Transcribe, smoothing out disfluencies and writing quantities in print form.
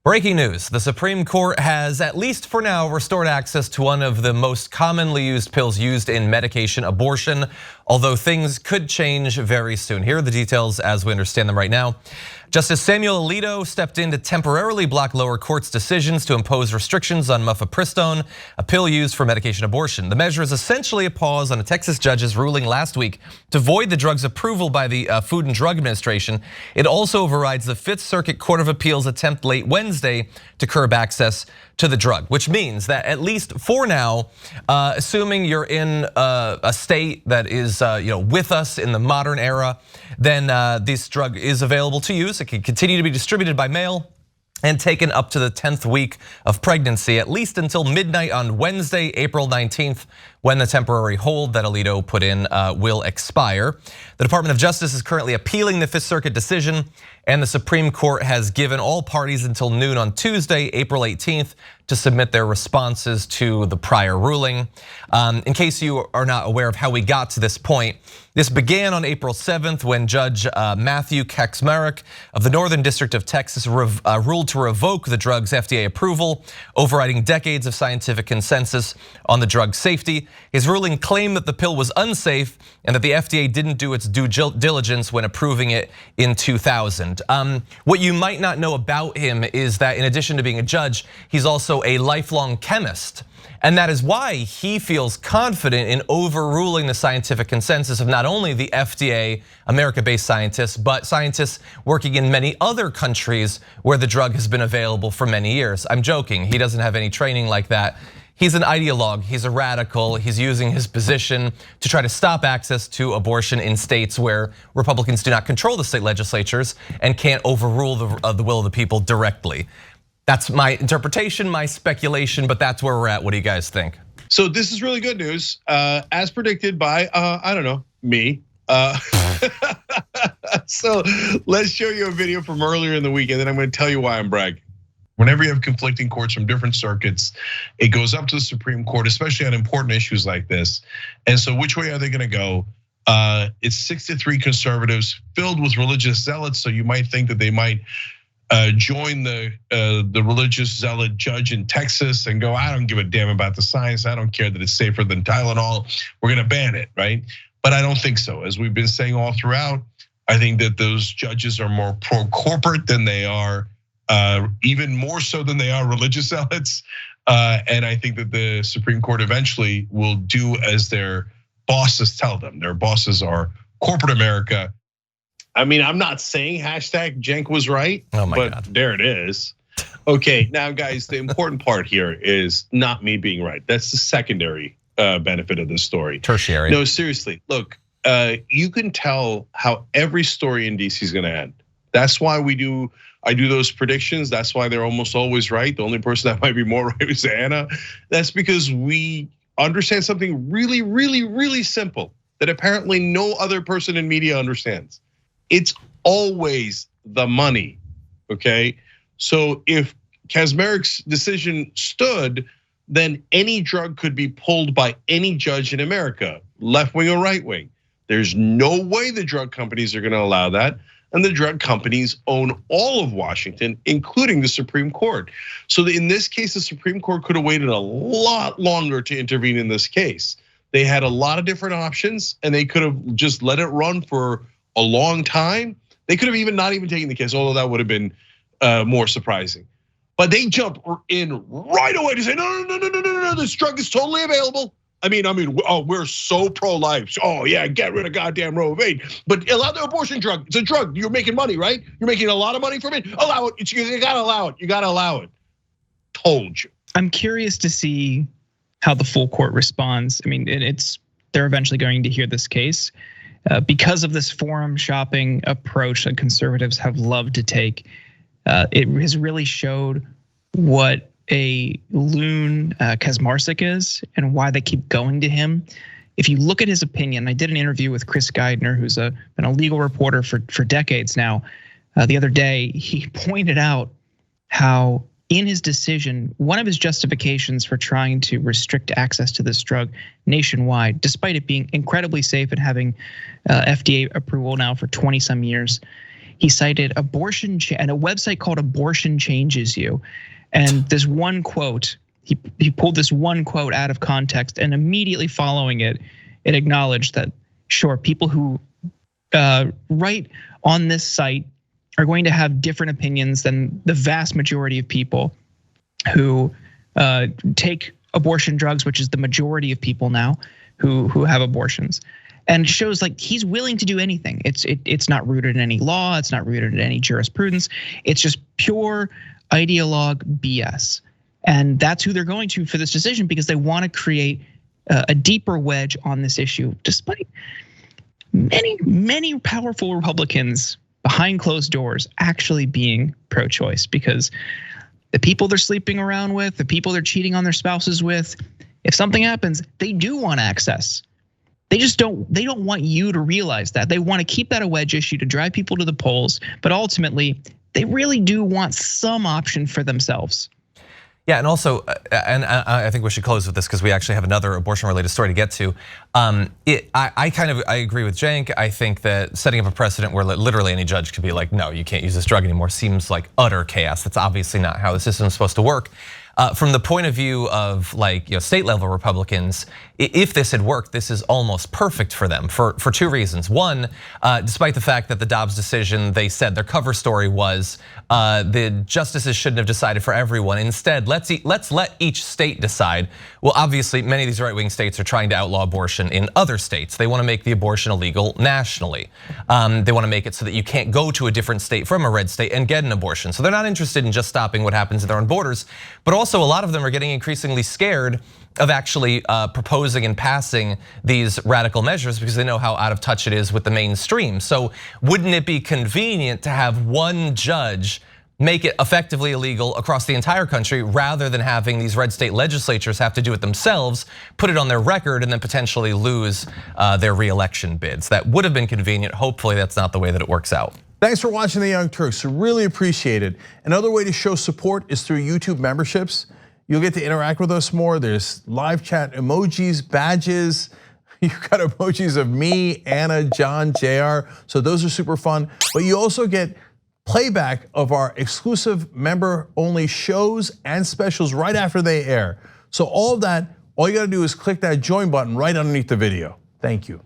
Breaking news, the Supreme Court has, at least for now, restored access to one of the most commonly used pills used in medication abortion, although things could change very soon. Here are the details as we understand them right now. Justice Samuel Alito stepped in to temporarily block lower courts' decisions to impose restrictions on mifepristone, a pill used for medication abortion. The measure is essentially a pause on a Texas judge's ruling last week to void the drug's approval by the Food and Drug Administration. It also overrides the Fifth Circuit Court of Appeals' attempt late Wednesday to curb access to the drug, which means that at least for now, assuming you're in a state that is with us in the modern era, then this drug is available to use. It can continue to be distributed by mail and taken up to the 10th week of pregnancy, at least until midnight on Wednesday, April 19th, when the temporary hold that Alito put in will expire. The Department of Justice is currently appealing the Fifth Circuit decision, and the Supreme Court has given all parties until noon on Tuesday, April 18th, to submit their responses to the prior ruling. In case you are not aware of how we got to this point, this began on April 7th when Judge Matthew Kasparian of the Northern District of Texas ruled to revoke the drug's FDA approval, overriding decades of scientific consensus on the drug's safety. His ruling claimed that the pill was unsafe and that the FDA didn't do its due diligence when approving it in 2000. What you might not know about him is that in addition to being a judge, he's also a lifelong chemist. And that is why he feels confident in overruling the scientific consensus of not only the FDA, America-based scientists, but scientists working in many other countries where the drug has been available for many years. I'm joking, he doesn't have any training like that. He's an ideologue, he's a radical, he's using his position to try to stop access to abortion in states where Republicans do not control the state legislatures and can't overrule the will of the people directly. That's my interpretation, my speculation, but that's where we're at. What do you guys think? So this is really good news, as predicted by, I don't know, me. So let's show you a video from earlier in the week, and then I'm gonna tell you why I'm bragging. Whenever you have conflicting courts from different circuits, it goes up to the Supreme Court, especially on important issues like this. And so which way are they gonna go? It's 63 conservatives filled with religious zealots, so you might think that they might join the religious zealot judge in Texas and go, I don't give a damn about the science. I don't care that it's safer than Tylenol. We're gonna ban it, right? But I don't think so. As we've been saying all throughout, I think that those judges are more pro-corporate than they are, even more so than they are religious zealots. And I think that the Supreme Court eventually will do as their bosses tell them. Their bosses are corporate America. I mean, I'm not saying hashtag Cenk was right, but there it is. Okay, now guys, the important part here is not me being right. That's the secondary benefit of this story. Tertiary. No, seriously, look, you can tell how every story in DC is gonna end. That's why I do those predictions. That's why they're almost always right. The only person that might be more right is Anna. That's because we understand something really, really, really simple that apparently no other person in media understands. It's always the money, okay? So if Kasparian's decision stood, then any drug could be pulled by any judge in America, left wing or right wing. There's no way the drug companies are gonna allow that. And the drug companies own all of Washington, including the Supreme Court. So in this case, the Supreme Court could have waited a lot longer to intervene in this case. They had a lot of different options and they could have just let it run for a long time. They could have even not even taken the case, although that would have been more surprising. But they jumped in right away to say, no, this drug is totally available. I mean, oh, we're so pro-life. Oh yeah, get rid of goddamn Roe v. Wade. But allow the abortion drug. It's a drug. You're making money, right? You're making a lot of money from it. Allow it. You gotta allow it. You gotta allow it. Told you. I'm curious to see how the full court responds. I mean, they're eventually going to hear this case because of this forum shopping approach that conservatives have loved to take. It has really showed what a loon Kasparian is and why they keep going to him. If you look at his opinion, I did an interview with Chris Geidner, who's been a legal reporter for decades now. The other day, he pointed out how in his decision, one of his justifications for trying to restrict access to this drug nationwide, despite it being incredibly safe and having FDA approval now for 20 some years, He cited abortion and a website called Abortion Changes You. And this one quote, he pulled this one quote out of context, and immediately following it, it acknowledged that, sure, people who write on this site are going to have different opinions than the vast majority of people who take abortion drugs, which is the majority of people now who have abortions. And shows like he's willing to do anything. It's not rooted in any law. It's not rooted in any jurisprudence. It's just pure ideologue BS. And that's who they're going to for this decision, because they want to create a deeper wedge on this issue, despite many powerful Republicans behind closed doors actually being pro-choice, because the people they're sleeping around with, the people they're cheating on their spouses with, if something happens, they do want access. They don't want you to realize that. They want to keep that a wedge issue to drive people to the polls, but ultimately they really do want some option for themselves. Yeah, and also, and I think we should close with this because we actually have another abortion-related story to get to. I agree with Cenk. I think that setting up a precedent where literally any judge could be like, no, you can't use this drug anymore, seems like utter chaos. That's obviously not how the system is supposed to work. From the point of view of state level Republicans, if this had worked, this is almost perfect for them for two reasons. One, despite the fact that the Dobbs decision, they said their cover story was the justices shouldn't have decided for everyone. Instead, let's let each state decide. Well, obviously, many of these right-wing states are trying to outlaw abortion in other states. They want to make the abortion illegal nationally. They want to make it so that you can't go to a different state from a red state and get an abortion. So they're not interested in just stopping what happens at their own borders, but also a lot of them are getting increasingly scared of actually proposing and passing these radical measures because they know how out of touch it is with the mainstream. So wouldn't it be convenient to have one judge make it effectively illegal across the entire country rather than having these red state legislatures have to do it themselves, put it on their record, and then potentially lose their re-election bids? That would have been convenient. Hopefully that's not the way that it works out. Thanks for watching the Young Turks. Really appreciate it. Another way to show support is through YouTube memberships. You'll get to interact with us more. There's live chat emojis, badges. You've got emojis of me, Anna, John, JR. So those are super fun. But you also get playback of our exclusive member-only shows and specials right after they air. So all of that, all you gotta do is click that join button right underneath the video. Thank you.